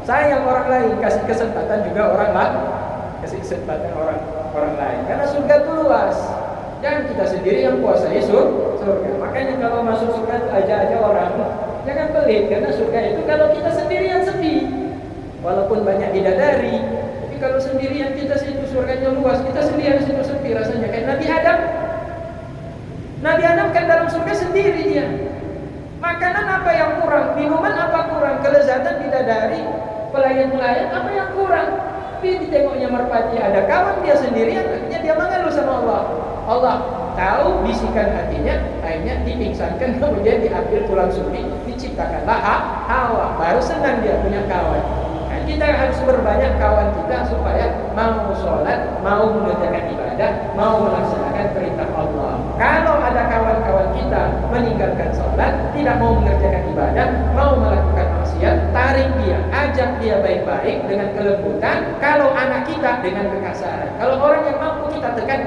Sayang orang lain, kasih kesempatan juga orang lain. Kasih kesempatan orang lain. Karena surga itu luas. Jangan kita sendiri yang kuasai surga. Makanya kalau masuk surga itu aja orang, jangan pelit karena surga itu kalau kita sendirian sepi. Walaupun banyak bidadari, tapi kalau sendirian kita situ surganya luas, kita sendirian situ sepi rasanya. Kayak Nabi Adam kan dalam surga sendiri dia. Makanan apa yang kurang? Minuman apa kurang? Kelezatan bidadari, pelayan-pelayan apa yang kurang? Tapi ditengoknya merpati ada kawan dia sendirian, akhirnya dia mengeluh sama Allah. Allah, tahu bisikan hatinya, akhirnya dipingsankan, kemudian diambil tulang sumbi, diciptakanlah Hawa. Baru senang dia punya kawan. Nah, kita harus berbanyak kawan kita supaya mau sholat, mau mengerjakan ibadah, mau melaksanakan perintah Allah. Kalau ada kawan-kawan kita meninggalkan sholat, tidak mau mengerjakan ibadah, mau melakukan maksiat, tarik dia, ajak dia baik-baik dengan kelembutan. Kalau anak kita dengan kekasaran. Kalau orang yang mampu kita tekan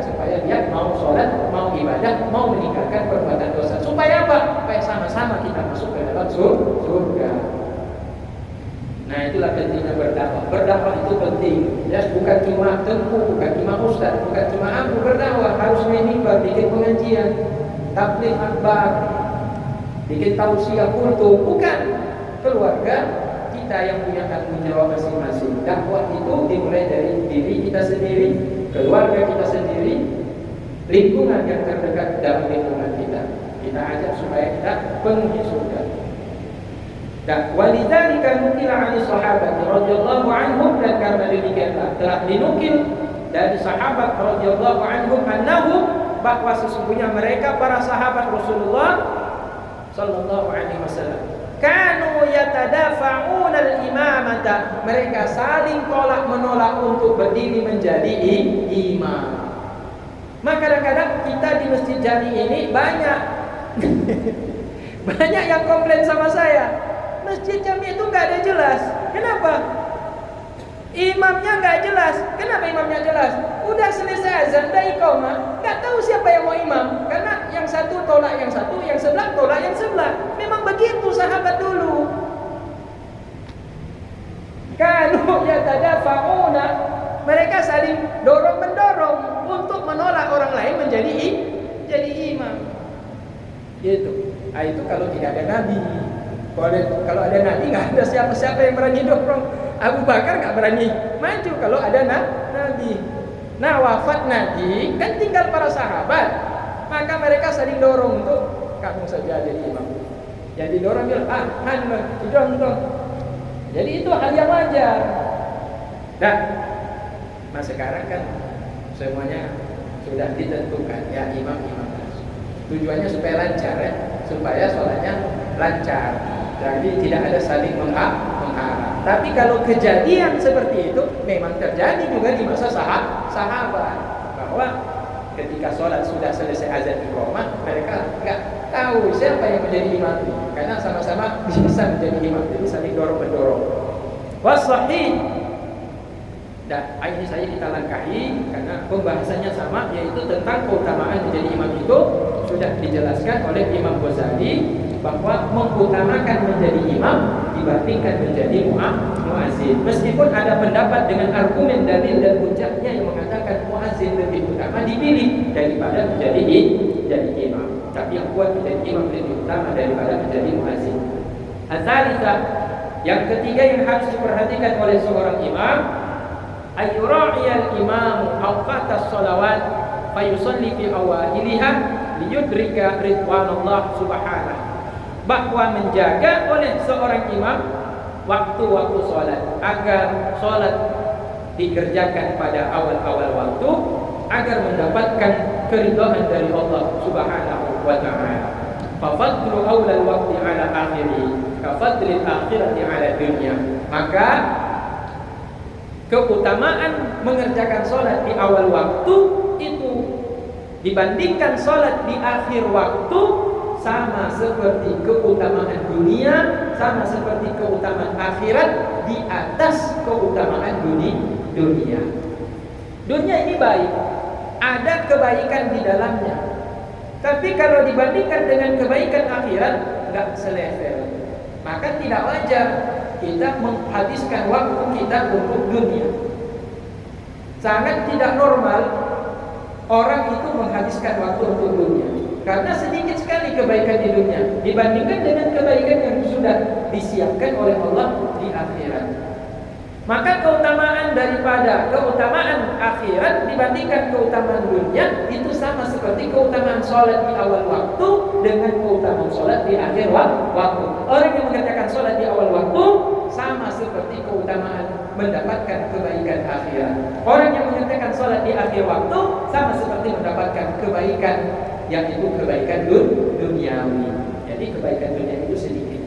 supaya dia mau sholat, mau ibadah, mau meninggalkan perbuatan dosa. Supaya apa? Supaya sama-sama kita masuk ke dalam surga. Nah, itulah pentingnya berdakwah. Berdakwah itu penting, ya, bukan cuma tengku, bukan cuma ustaz, bukan cuma aku berdakwah, harus mimbar, bikin pengajian, tabligh akbar, bikin tausiah kultum, bukan. Keluarga kita yang punya tanggung jawab masing-masing. Dakwah itu dimulai dari diri kita sendiri, keluarga kita sendiri, lingkungan yang terdekat dalam lingkungan kita. Kita ajak supaya kita penuhi surga. Dan walidzalika nukila 'ani sahabat radhiyallahu anhum, dan karena demikianlah telah dinukil dari sahabat radhiyallahu anhum annahum, bahwa sesungguhnya mereka para sahabat Rasulullah sallallahu alaihi wasallam kanu yatadafa'una al-imamata, mereka saling tolak menolak untuk berdiri menjadi imam. Maka kadang-kadang kita di Masjid Jami ini banyak banyak yang komplain sama saya. Masjid Jami itu nggak ada jelas. Kenapa? Imamnya nggak jelas. Kenapa imamnya jelas? Udah selesai azan, udah iqamah, nggak tahu siapa yang mau imam. Karena yang satu tolak yang satu, yang sebelah tolak yang sebelah. Memang begitu sahabat dulu. Kanu yatadafa'una, mereka saling dorong mendorong untuk menolak orang lain menjadi imam. Gitu. Nah, itu kalau tidak ada nabi. Kalau ada nabi, nggak ada siapa-siapa yang berani dorong. Abu Bakar nggak berani maju kalau ada nabi. Nah, wafat nabi kan tinggal para sahabat, maka mereka saling dorong untuk kamu saja jadi imam. Jadi dorong bilang, dong. Jadi itu hal yang wajar. Nah sekarang kan semuanya sudah ditentukan, ya imam. Tujuannya supaya lancar, ya, supaya sholatnya lancar. Jadi tidak ada saling mengharap. Tapi kalau kejadian seperti itu memang terjadi juga di masa sahabat, bahwa ketika sholat sudah selesai azan iqamah, mereka nggak tahu siapa yang menjadi imam, karena sama-sama bisa menjadi imam, jadi saling dorong mendorong. Wasahih. Dan ini saya kita langkahi karena pembahasannya sama, yaitu tentang keutamaan menjadi imam. Itu sudah dijelaskan oleh Imam Ghazali bahwa mengutamakan menjadi imam dibandingkan menjadi muazzin. Meskipun ada pendapat dengan argumen dalil dan hujahnya yang mengatakan muazzin lebih utama dipilih daripada menjadi imam. Tapi yang kuat menjadi imam lebih utama daripada menjadi muazzin. Adzalika, yang ketiga yang harus diperhatikan oleh seorang imam, ayyura'iyal imam awqatas sholawat fayusalli fi awahiliha liyudrika ridwanallah subhanahu, bahwa menjaga oleh seorang imam waktu-waktu sholat, agar sholat dikerjakan pada awal-awal waktu, agar mendapatkan keridhaan dari Allah subhanahu wa ta'ala. Fafadlu awlal waqti ala akhiri kafadlil akhirati ala dunya, maka keutamaan mengerjakan sholat di awal waktu itu dibandingkan sholat di akhir waktu sama seperti keutamaan dunia, sama seperti keutamaan akhirat di atas keutamaan dunia. Dunia ini baik, ada kebaikan di dalamnya. Tapi kalau dibandingkan dengan kebaikan akhirat, nggak selevel. Maka tidak wajar kita menghabiskan waktu kita untuk dunia. Sangat tidak normal orang itu menghabiskan waktu untuk dunia, karena sedikit sekali kebaikan di dunia dibandingkan dengan kebaikan yang sudah disiapkan oleh Allah di akhirat. Maka keutamaan daripada keutamaan akhirat dibandingkan keutamaan dunia itu sama seperti keutamaan sholat di awal waktu dengan keutamaan sholat di akhir waktu. Orang yang mengerjakan sholat di awal waktu sama seperti keutamaan mendapatkan kebaikan akhirat. Orang yang mengerjakan mengerjakan sholat di akhir waktu sama seperti mendapatkan kebaikan yang itu kebaikan duniawi. Jadi kebaikan dunia itu sedikit.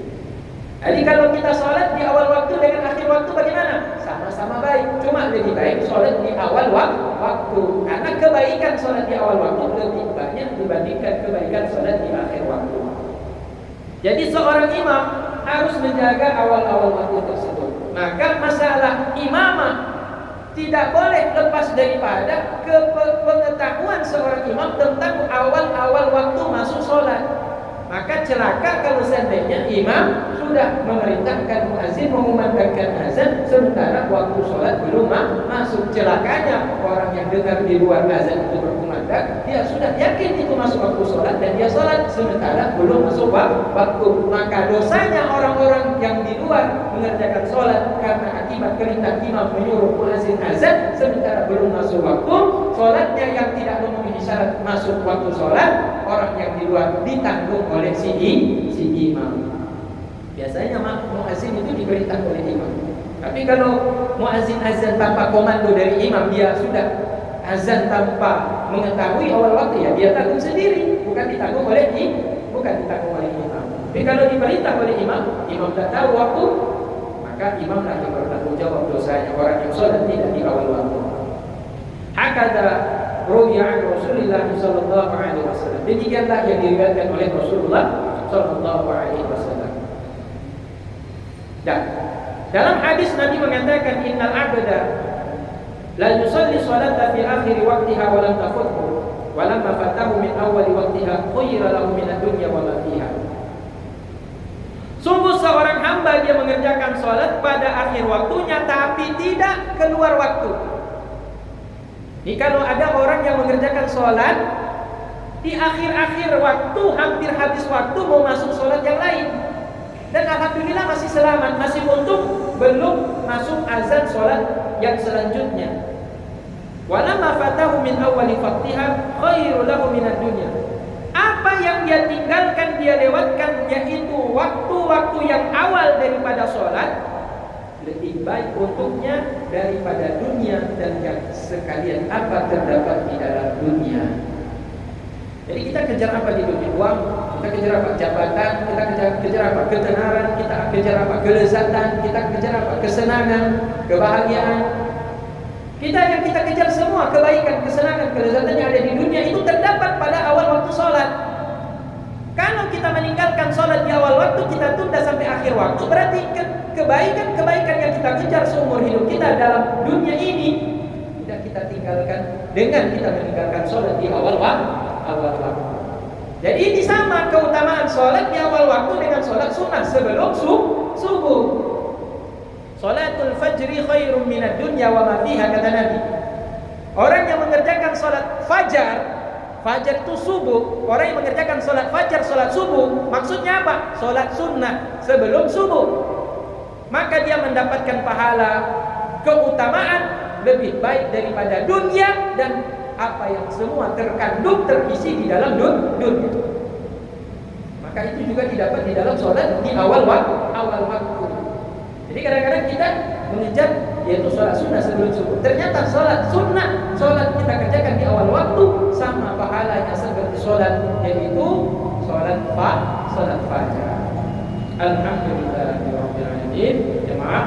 Jadi kalau kita sholat di awal waktu dengan akhir waktu bagaimana? Sama-sama baik. Cuma lebih baik sholat di awal waktu. Karena kebaikan sholat di awal waktu lebih banyak dibandingkan kebaikan sholat di akhir waktu. Jadi seorang imam harus menjaga awal-awal waktu tersebut. Maka masalah imamah tidak boleh lepas daripada pengetahuan seorang imam tentang awal-awal waktu masuk sholat. Maka celaka kalau seandainya imam sudah memerintahkan muazin mengumandangkan azan sementara waktu sholat belum masuk. Celakanya orang yang dengar di luar azan itu berkumandang, dia sudah yakin itu masuk waktu sholat dan dia sholat sementara belum masuk waktu. Maka dosanya orang-orang yang di luar mengerjakan sholat karena akibat perintah imam menyuruh muazin azan sementara belum masuk waktu, sholatnya yang tidak memenuhi syarat masuk waktu sholat, orang yang di luar ditanggung oleh si imam. Biasanya muazin itu diperintah oleh imam. Tapi kalau muazin azan tanpa komando dari imam, dia sudah azan tanpa mengetahui awal waktu, ya dia tanggung sendiri, bukan ditanggung oleh imam. Tapi kalau diperintah oleh imam tidak tahu waktu, maka imam lah yang bertanggung jawab dosanya orang yang sholat tidak di awal waktu. Hakada ruwiya an Rasulillah sallallahu alaihi wasallam. Demikianlah yang diriwayatkan oleh Rasulullah sallallahu alaihi wasallam. Dan dalam hadis Nabi mengatakan innal abda la yusalli salata fi akhir waqtiha wa lam tafuthu wa lam fatahu min awwal waqtiha khuyira lahu min ad-dunya wa ma fiha. Sungguh seorang hamba dia mengerjakan salat pada akhir waktunya tapi tidak keluar waktu. Ini kalau ada orang yang mengerjakan sholat di akhir-akhir waktu, hampir habis waktu mau masuk sholat yang lain, dan alhamdulillah masih selamat, masih untung belum masuk azan sholat yang selanjutnya. Walamma fatahu min awwali waqtiha khairu lahu minad dunya. Apa yang dia tinggalkan, dia lewatkan, yaitu waktu-waktu yang awal daripada sholat, lebih baik untuknya daripada dunia dan yang sekalian apa terdapat di dalam dunia. Jadi kita kejar apa di dunia? Uang, kita kejar apa? Jabatan, kita kejar apa? Ketenaran, kita kejar apa? Kelezatan, kita kejar apa? Kesenangan, kebahagiaan. Yang kita kejar semua kebaikan, kesenangan, kelezatan yang ada di dunia itu terdapat pada awal waktu sholat. Kalau kita meninggalkan sholat di awal waktu, kita tunda sampai akhir waktu, berarti kebaikan yang kita kejar seumur hidup kita dalam dunia ini sudah kita tinggalkan dengan kita meninggalkan sholat di awal waktu. Jadi ini sama keutamaan sholat di awal waktu dengan sholat sunnah sebelum subuh. Sholatul fajri khairum minad dunya wa ma fiha, kata Nabi. Orang yang mengerjakan sholat fajar itu subuh. Orang yang mengerjakan sholat fajar, sholat subuh, maksudnya apa? Sholat sunnah sebelum subuh. Maka dia mendapatkan pahala, keutamaan lebih baik daripada dunia dan apa yang semua terkandung terisi di dalam dunia. Maka itu juga didapat di dalam sholat di awal waktu. Jadi kadang-kadang kita mengejar yaitu sholat sunnah sebelum subuh. Ternyata sholat sunnah, sholat kita kerjakan di awal waktu sama pahalanya seperti sholat yaitu sholat fajar. Alhamdulillahirabbil alamin. Jemaah